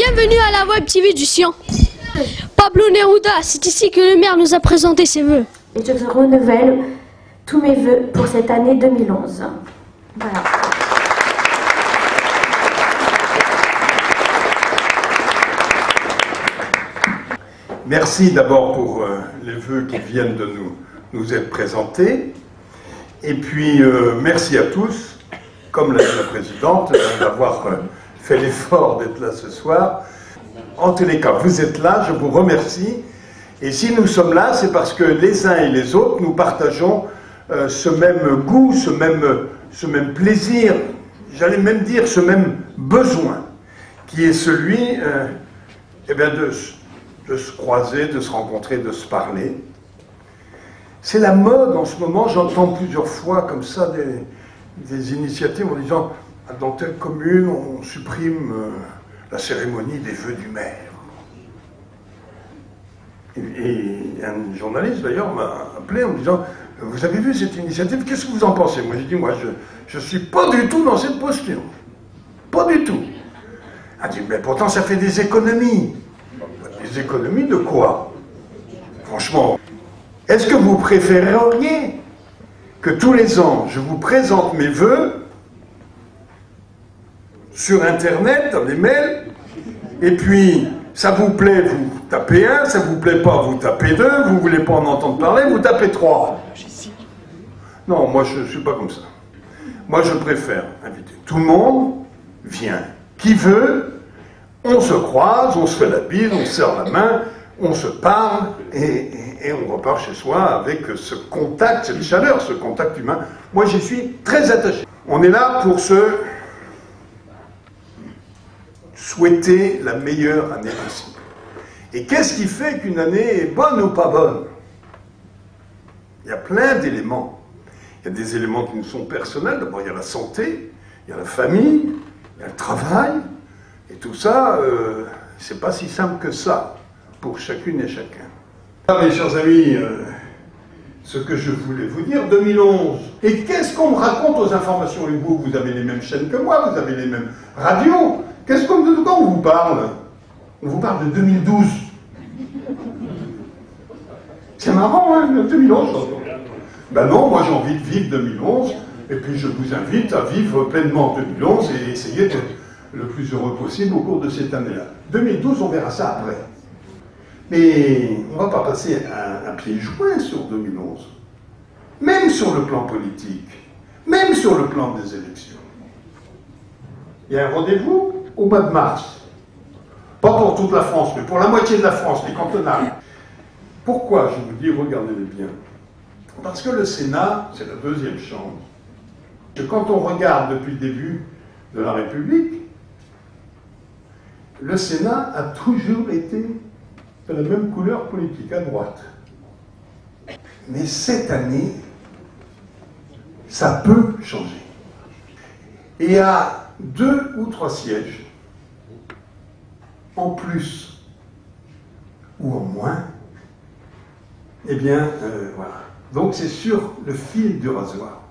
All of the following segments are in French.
Bienvenue à la Web TV du Sion. Pablo Neruda, c'est ici que le maire nous a présenté ses vœux. Et je renouvelle tous mes vœux pour cette année 2011. Voilà. Merci d'abord pour les vœux qui viennent de nous être présentés. Et puis, merci à tous, comme l'a dit la présidente, d'avoir fait l'effort d'être là ce soir. En tous les cas, vous êtes là, je vous remercie. Et si nous sommes là, c'est parce que les uns et les autres, nous partageons ce même goût, ce même plaisir, j'allais même dire ce même besoin, qui est celui de se croiser, de se rencontrer, de se parler. C'est la mode en ce moment, j'entends plusieurs fois comme ça des initiatives en disant dans telle commune on supprime la cérémonie des vœux du maire. Et un journaliste d'ailleurs m'a appelé en me disant vous avez vu cette initiative, qu'est-ce que vous en pensez? Moi j'ai dit moi je ne suis pas du tout dans cette posture. Pas du tout. Elle a dit mais pourtant ça fait des économies. Des économies de quoi? Franchement, est-ce que vous préféreriez que tous les ans, je vous présente mes vœux sur Internet, dans les mails, et puis, ça vous plaît, vous tapez 1, ça vous plaît pas, vous tapez 2, vous voulez pas en entendre parler, vous tapez 3. Non, moi je ne suis pas comme ça. Moi je préfère inviter tout le monde, vient qui veut, on se croise, on se fait la bise, on se serre la main, on se parle et on repart chez soi avec ce contact, cette chaleur, ce contact humain. Moi, j'y suis très attaché. On est là pour se souhaiter la meilleure année possible. Et qu'est-ce qui fait qu'une année est bonne ou pas bonne? Il y a plein d'éléments. Il y a des éléments qui nous sont personnels. D'abord, il y a la santé, il y a la famille, il y a le travail. Et tout ça, c'est pas si simple que ça pour chacune et chacun. Mes chers amis, ce que je voulais vous dire, 2011. Et qu'est-ce qu'on me raconte aux informations? Et vous avez les mêmes chaînes que moi, vous avez les mêmes radios. De quoi on vous parle? On vous parle de 2012. C'est marrant, hein, 2011. Ben non, moi j'ai envie de vivre 2011, et puis je vous invite à vivre pleinement 2011 et essayer d'être le plus heureux possible au cours de cette année-là. 2012, on verra ça après. Mais on ne va pas passer un pied joint sur 2011. Même sur le plan politique, même sur le plan des élections. Il y a un rendez-vous au mois de mars. Pas pour toute la France, mais pour la moitié de la France, les cantonales. Pourquoi, je vous dis, regardez-les bien. Parce que le Sénat, c'est la deuxième chambre. Et quand on regarde depuis le début de la République, le Sénat a toujours été de la même couleur politique, à droite. Mais cette année, ça peut changer. Et à 2 ou 3 sièges, en plus ou en moins, eh bien, voilà. Donc c'est sur le fil du rasoir.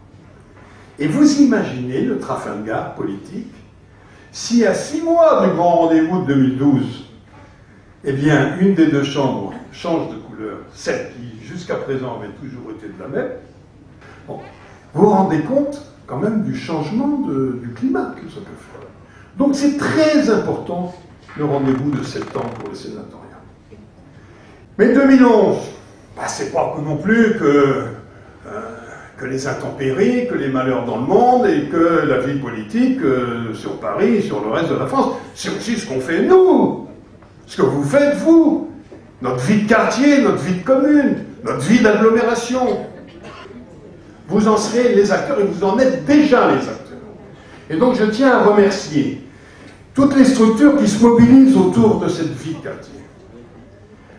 Et vous imaginez le Trafalgar politique, si à 6 mois du grand rendez-vous de 2012, eh bien, une des deux chambres change de couleur, celle qui jusqu'à présent avait toujours été de la même, bon, vous vous rendez compte quand même du changement du climat que ça peut faire. Donc c'est très important le rendez-vous de septembre pour le sénatorial. Mais 2011, bah, c'est pas non plus que les intempéries, que les malheurs dans le monde et que la vie politique sur Paris, sur le reste de la France. C'est aussi ce qu'on fait nous, ce que vous faites vous, notre vie de quartier, notre vie de commune, notre vie d'agglomération. Vous en serez les acteurs et vous en êtes déjà les acteurs. Et donc je tiens à remercier toutes les structures qui se mobilisent autour de cette vie de quartier.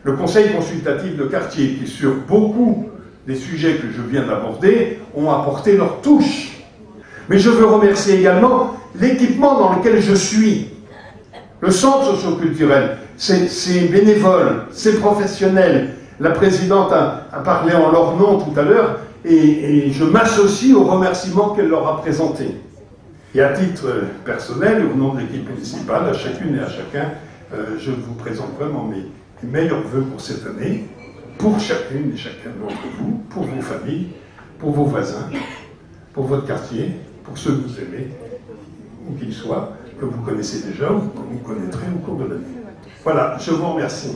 Le Conseil consultatif de quartier, qui sur beaucoup des sujets que je viens d'aborder, ont apporté leur touche. Mais je veux remercier également l'équipement dans lequel je suis. Le centre socio-culturel, c'est bénévole, c'est professionnel. La présidente a parlé en leur nom tout à l'heure, et je m'associe aux remerciements qu'elle leur a présentés. Et à titre personnel, au nom de l'équipe municipale, à chacune et à chacun, je vous présente vraiment mes meilleurs vœux pour cette année, pour chacune et chacun d'entre vous, pour vos familles, pour vos voisins, pour votre quartier, pour ceux que vous aimez, où qu'ils soient, que vous connaissez déjà ou que vous connaîtrez au cours de l'année. Voilà, je vous remercie.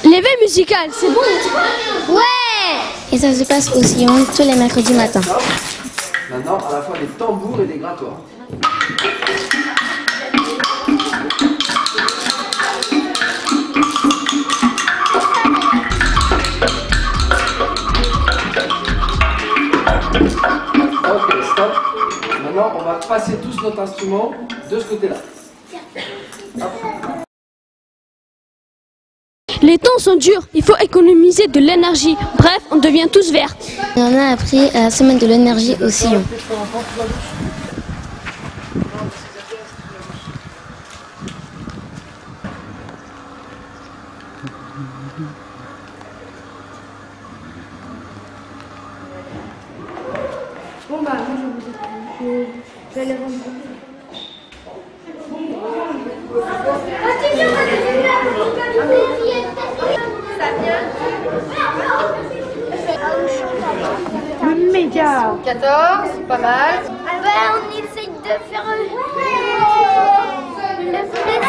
L'éveil musical, c'est bon? Ouais! Et ça se passe au Sillon tous les mercredis matins. Maintenant, à la fois des tambours et des grattoirs. Ok, stop. Maintenant, on va passer tous notre instrument de ce côté-là. Les temps sont durs, il faut économiser de l'énergie. Bref, on devient tous verts. On a appris à la semaine de l'énergie au Sillon. Bon bah, moi je vais les rendre. Média. 14, pas mal. On essaye de faire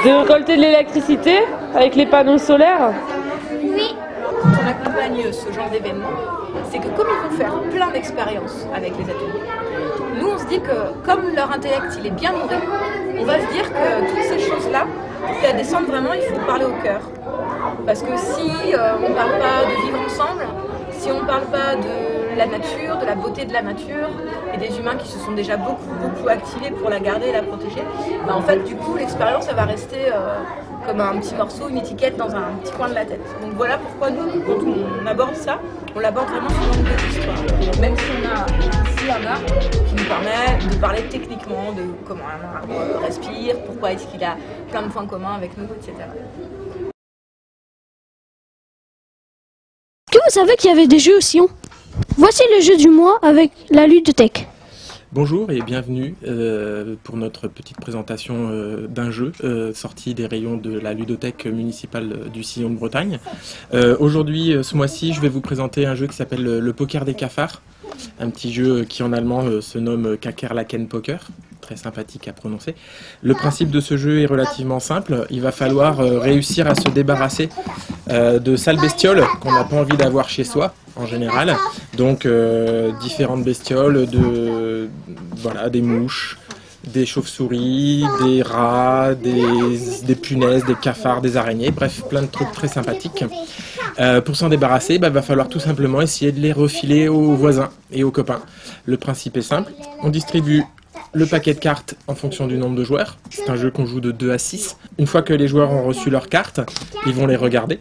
De récolter de l'électricité avec les panneaux solaires. Oui. Quand on accompagne ce genre d'événement, c'est que comme ils vont faire plein d'expériences avec les ateliers, nous on se dit que comme leur intellect il est bien nourri, on va se dire que toutes ces choses-là, pour qu'elles descendent vraiment, il faut parler au cœur. Parce que si on ne parle pas de vivre ensemble, si on ne parle pas de la nature, de la beauté de la nature, et des humains qui se sont déjà beaucoup activés pour la garder et la protéger, bah en fait du coup l'expérience elle va rester comme un petit morceau, une étiquette dans un petit coin de la tête. Donc voilà pourquoi nous, quand on aborde ça, on l'aborde vraiment sous l'angle de l'histoire. Même si on a ici un arbre qui nous permet de parler techniquement de comment un arbre respire, pourquoi est-ce qu'il a plein de points communs avec nous, etc. Est-ce que vous savez qu'il y avait des jeux au Sillon? Voici le jeu du mois avec la ludothèque. Bonjour et bienvenue pour notre petite présentation d'un jeu sorti des rayons de la ludothèque municipale du Sillon de Bretagne. Aujourd'hui, ce mois-ci, je vais vous présenter un jeu qui s'appelle le Poker des cafards. Un petit jeu qui en allemand se nomme Kakerlaken Poker, très sympathique à prononcer. Le principe de ce jeu est relativement simple. Il va falloir réussir à se débarrasser de sales bestioles qu'on n'a pas envie d'avoir chez soi en général. Donc différentes bestioles, voilà, des mouches, des chauves-souris, des rats, des punaises, des cafards, des araignées, bref, plein de trucs très sympathiques. Pour s'en débarrasser, il va falloir tout simplement essayer de les refiler aux voisins et aux copains. Le principe est simple, on distribue le paquet de cartes en fonction du nombre de joueurs. C'est un jeu qu'on joue de 2 à 6. Une fois que les joueurs ont reçu leurs cartes, ils vont les regarder.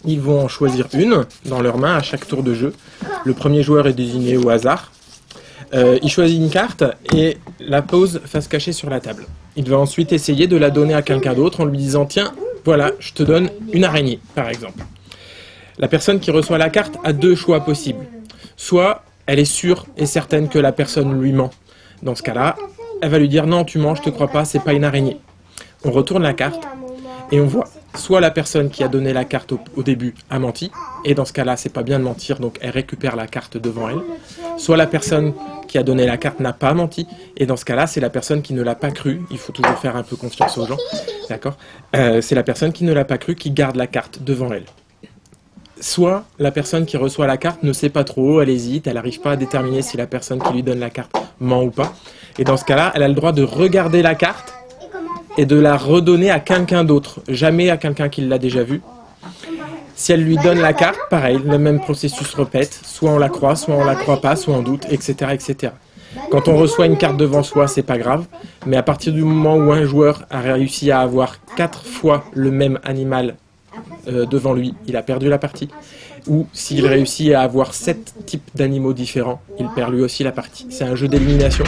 Ils vont en choisir une dans leurs mains à chaque tour de jeu. Le premier joueur est désigné au hasard. Il choisit une carte et la pose face cachée sur la table. Il va ensuite essayer de la donner à quelqu'un d'autre en lui disant « Tiens, voilà, je te donne une araignée, par exemple. » La personne qui reçoit la carte a 2 choix possibles. Soit elle est sûre et certaine que la personne lui ment. Dans ce cas-là, elle va lui dire « Non, tu mens, je te crois pas, c'est pas une araignée. » On retourne la carte et on voit soit la personne qui a donné la carte au début a menti, et dans ce cas-là, c'est pas bien de mentir, donc elle récupère la carte devant elle. Soit la personne qui a donné la carte n'a pas menti, et dans ce cas-là, c'est la personne qui ne l'a pas cru. Il faut toujours faire un peu confiance aux gens, d'accord ? C'est la personne qui ne l'a pas cru qui garde la carte devant elle. Soit la personne qui reçoit la carte ne sait pas trop, elle hésite, elle n'arrive pas à déterminer si la personne qui lui donne la carte ment ou pas. Et dans ce cas-là, elle a le droit de regarder la carte et de la redonner à quelqu'un d'autre, jamais à quelqu'un qui l'a déjà vue. Si elle lui donne la carte, pareil, le même processus répète, soit on la croit, soit on la croit pas, soit on doute, etc., etc. Quand on reçoit une carte devant soi, c'est pas grave, mais à partir du moment où un joueur a réussi à avoir 4 fois le même animal devant lui, il a perdu la partie. Ou s'il réussit à avoir 7 types d'animaux différents, il perd lui aussi la partie. C'est un jeu d'élimination.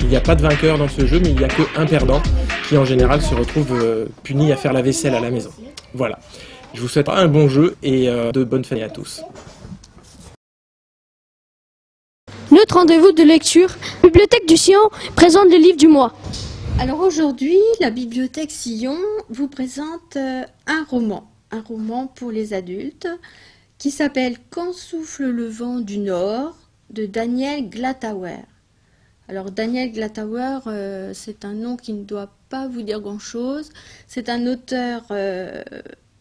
Il n'y a pas de vainqueur dans ce jeu, mais il n'y a qu'un perdant qui en général se retrouvent punis à faire la vaisselle à la maison. Voilà. Je vous souhaite un bon jeu et de bonnes fêtes à tous. Notre rendez-vous de lecture, Bibliothèque du Sillon présente le livre du mois. Alors aujourd'hui, la Bibliothèque Sillon vous présente un roman pour les adultes qui s'appelle Quand souffle le vent du Nord de Daniel Glatauer. Alors Daniel Glatauer, c'est un nom qui ne doit pas vous dire grand-chose. C'est un auteur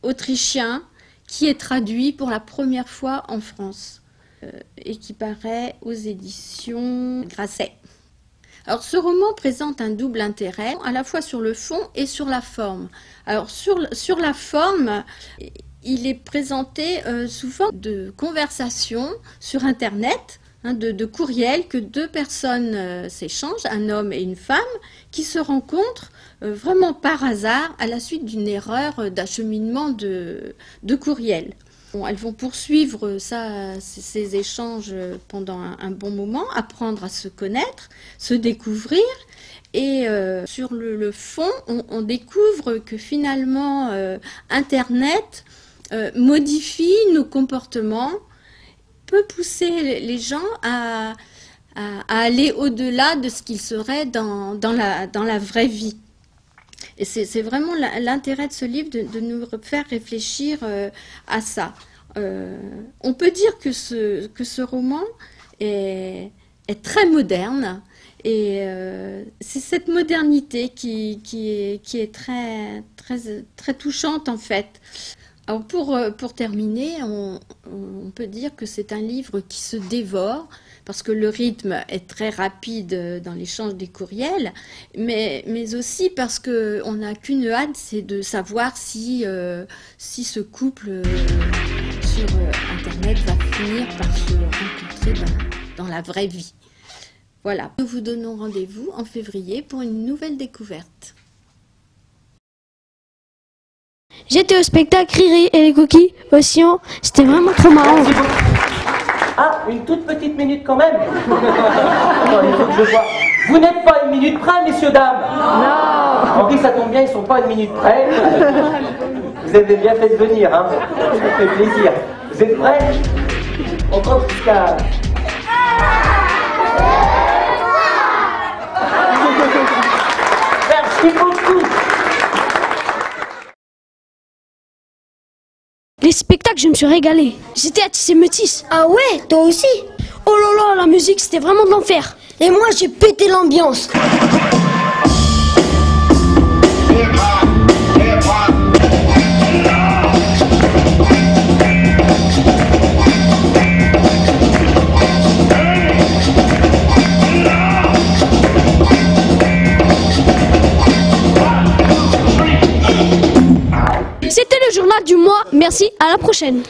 autrichien qui est traduit pour la première fois en France et qui paraît aux éditions Grasset. Alors ce roman présente un double intérêt, à la fois sur le fond et sur la forme. Alors sur la forme, il est présenté sous forme de conversation sur Internet, de courriels que deux personnes s'échangent, un homme et une femme, qui se rencontrent vraiment par hasard à la suite d'une erreur d'acheminement de courriels. Bon, elles vont poursuivre ces échanges pendant un bon moment, apprendre à se connaître, se découvrir. Et sur le fond, on découvre que finalement, Internet modifie nos comportements, peut pousser les gens à aller au-delà de ce qu'ils seraient dans la vraie vie. Et c'est vraiment l'intérêt de ce livre de nous faire réfléchir à ça. On peut dire que ce roman est très moderne et c'est cette modernité qui est très touchante en fait. Alors pour terminer, on peut dire que c'est un livre qui se dévore, parce que le rythme est très rapide dans l'échange des courriels, mais aussi parce qu'on n'a qu'une hâte, c'est de savoir si ce couple sur Internet va finir par se rencontrer dans la vraie vie. Voilà, nous vous donnons rendez-vous en février pour une nouvelle découverte. J'étais au spectacle Riri et les coquilles au Sillon, c'était vraiment trop marrant. Ah, une toute petite minute quand même. Attends, il faut que je vois. Vous n'êtes pas une minute près, messieurs, dames? Non. Henri, ça tombe bien, ils sont pas une minute près. Vous avez bien fait de venir, hein. Ça fait plaisir. Vous êtes prêts? On compte jusqu'à... Merci beaucoup. Les spectacles, je me suis régalée. J'étais à tisser métis. Ah ouais, toi aussi? Oh là là, la musique, c'était vraiment de l'enfer. Et moi, j'ai pété l'ambiance. C'était le journal du mois. Merci, à la prochaine.